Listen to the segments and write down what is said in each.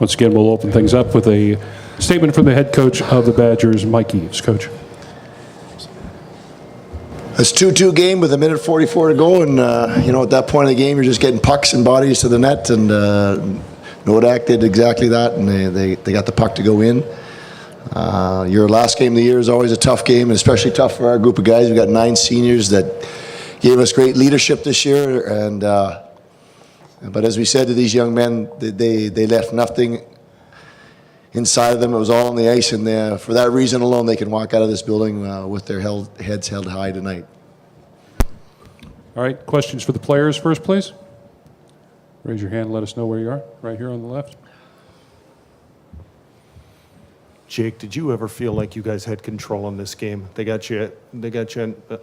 Once again, we'll open things up with a statement from the head coach of the Badgers, Mike Eaves. Coach. It's 2-2 game with 1:44 to go, and at that point of the game, you're just getting pucks and bodies to the net, and Nodak did exactly that, and they got the puck to go in. Your last game of the year is always a tough game, and especially tough for our group of guys. We've got 9 seniors that gave us great leadership this year, and but as we said to these young men, they left nothing inside of them. It was all on the ice, and for that reason alone, they can walk out of this building with their heads held high tonight. All right, questions for the players first, please. Raise your hand and let us know where you are, right here on the left. Jake, did you ever feel like you guys had control in this game? They got you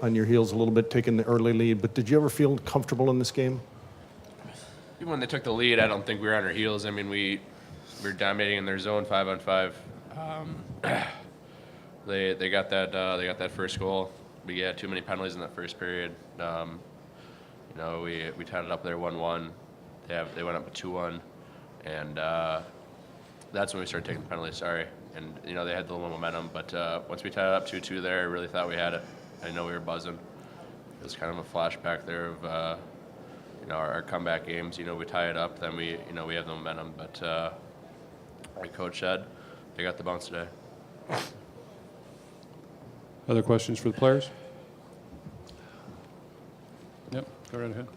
on your heels a little bit, taking the early lead, but did you ever feel comfortable in this game? Even when they took the lead, I don't think we were on our heels. I mean, we were dominating in their zone 5-on-5. They got that first goal. We had too many penalties in that first period. We tied it up there 1-1. They went up 2-1, and that's when we started taking the penalties. Sorry, and they had the little momentum, but once we tied it up 2-2 there, I really thought we had it. I know we were buzzing. It was kind of a flashback there of our comeback games. We tie it up, then we have the momentum, but like Coach said, they got the bounce today. Other questions for the players? Yep, go right ahead.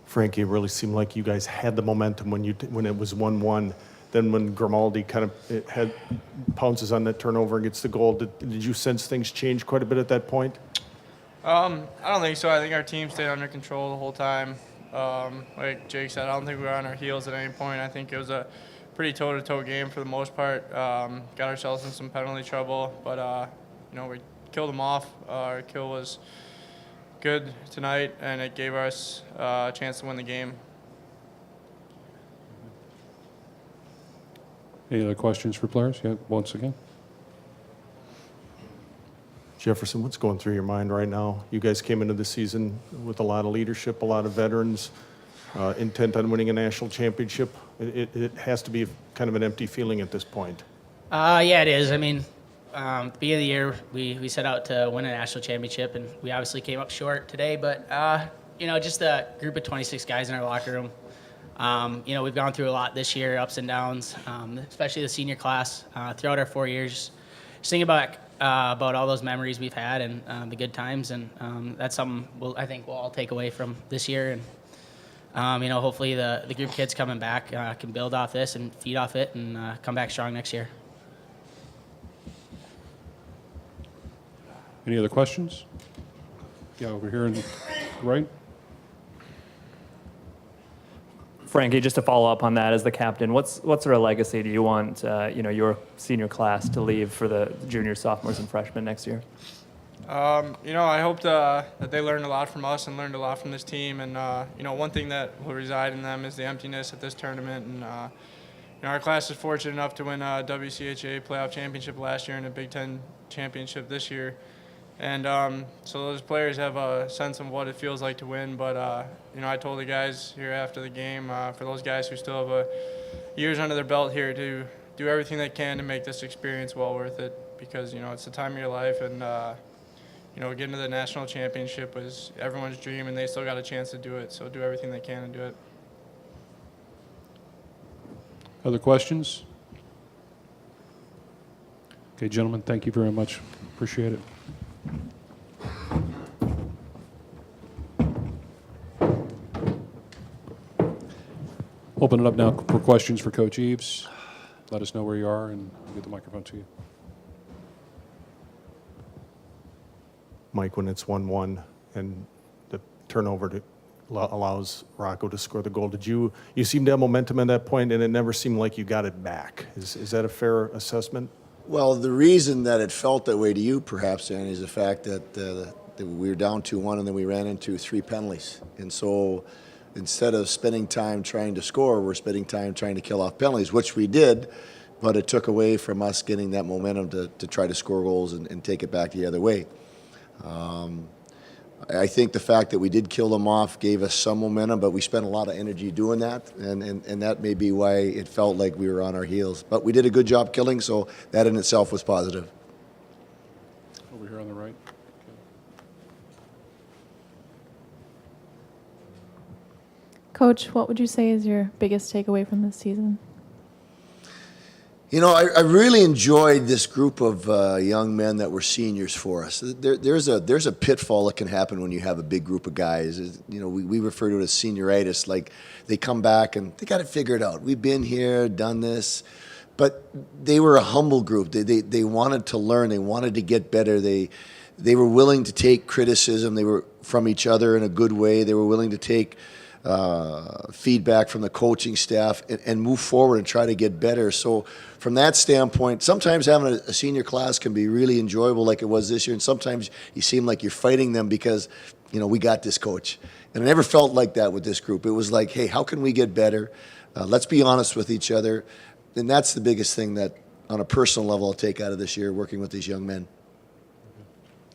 Frankie, it really seemed like you guys had the momentum when it was 1-1. Then when Grimaldi kind of pounces on that turnover and gets the goal, did you sense things change quite a bit at that point? I don't think so. I think our team stayed under control the whole time. Like Jake said, I don't think we were on our heels at any point. I think it was a pretty toe-to-toe game for the most part. Got ourselves in some penalty trouble, but we killed them off. Our kill was good tonight, and it gave us a chance to win the game. Any other questions for players? Yeah, once again. Jefferson, what's going through your mind right now? You guys came into the season with a lot of leadership, a lot of veterans, intent on winning a national championship. It has to be kind of an empty feeling at this point. Yeah, it is. I mean, at the beginning of the year, we set out to win a national championship, and we obviously came up short today. But, just a group of 26 guys in our locker room. We've gone through a lot this year, ups and downs, especially the senior class. Throughout our 4 years, just thinking about all those memories we've had and the good times, and that's something I think we'll all take away from this year. And hopefully the group of kids coming back can build off this and feed off it and come back strong next year. Any other questions? Yeah, over here on the right. Frankie, just to follow up on that, as the captain, what sort of legacy do you want your senior class to leave for the juniors, sophomores, and freshmen next year? I hope that they learned a lot from us and learned a lot from this team. And one thing that will reside in them is the emptiness at this tournament. And our class is fortunate enough to win a WCHA playoff championship last year and a Big Ten championship this year. And so those players have a sense of what it feels like to win. But, I told the guys here after the game, for those guys who still have years under their belt here, to do everything they can to make this experience well worth it, because, it's the time of your life. And, getting to the national championship was everyone's dream, and they still got a chance to do it. So do everything they can to do it. Other questions? Okay, gentlemen, thank you very much. Appreciate it. Open it up now for questions for Coach Eaves. Let us know where you are, and we'll get the microphone to you. Mike, when it's 1-1 and the turnover allows Rocco to score the goal, you seem to have momentum at that point, and it never seemed like you got it back. Is that a fair assessment? Well, the reason that it felt that way to you, perhaps, Danny, is the fact that we were down 2-1 and then we ran into 3 penalties. And so instead of spending time trying to score, we're spending time trying to kill off penalties, which we did, but it took away from us getting that momentum to try to score goals and take it back the other way. I think the fact that we did kill them off gave us some momentum, but we spent a lot of energy doing that, and that may be why it felt like we were on our heels. But we did a good job killing, so that in itself was positive. Over here on the right. Coach, what would you say is your biggest takeaway from this season? You know, I really enjoyed this group of young men that were seniors for us. There's a pitfall that can happen when you have a big group of guys. You know, we refer to it as senioritis. Like, they come back and they got to figure it out. We've been here, done this. But they were a humble group. They wanted to learn. They wanted to get better. They were willing to take criticism. They were from each other in a good way. They were willing to take feedback from the coaching staff and move forward and try to get better. So from that standpoint, sometimes having a senior class can be really enjoyable like it was this year, and sometimes you seem like you're fighting them because, you know, we got this, coach. And I never felt like that with this group. It was like, hey, how can we get better? Let's be honest with each other. And that's the biggest thing that, on a personal level, I'll take out of this year, working with these young men.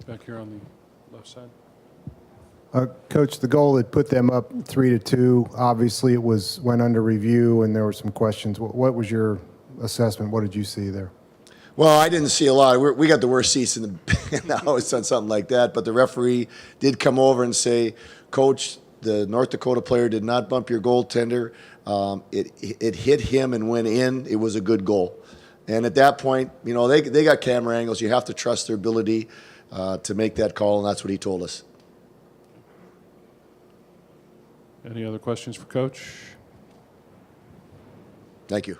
Back here on the left side. Coach, the goal that put them up 3-2, obviously it went under review and there were some questions. What was your assessment? What did you see there? Well, I didn't see a lot. We got the worst seats in the house on something like that, but the referee did come over and say, Coach, the North Dakota player did not bump your goaltender. It hit him and went in. It was a good goal. And at that point, you know, they got camera angles. You have to trust their ability to make that call, and that's what he told us. Any other questions for Coach? Thank you.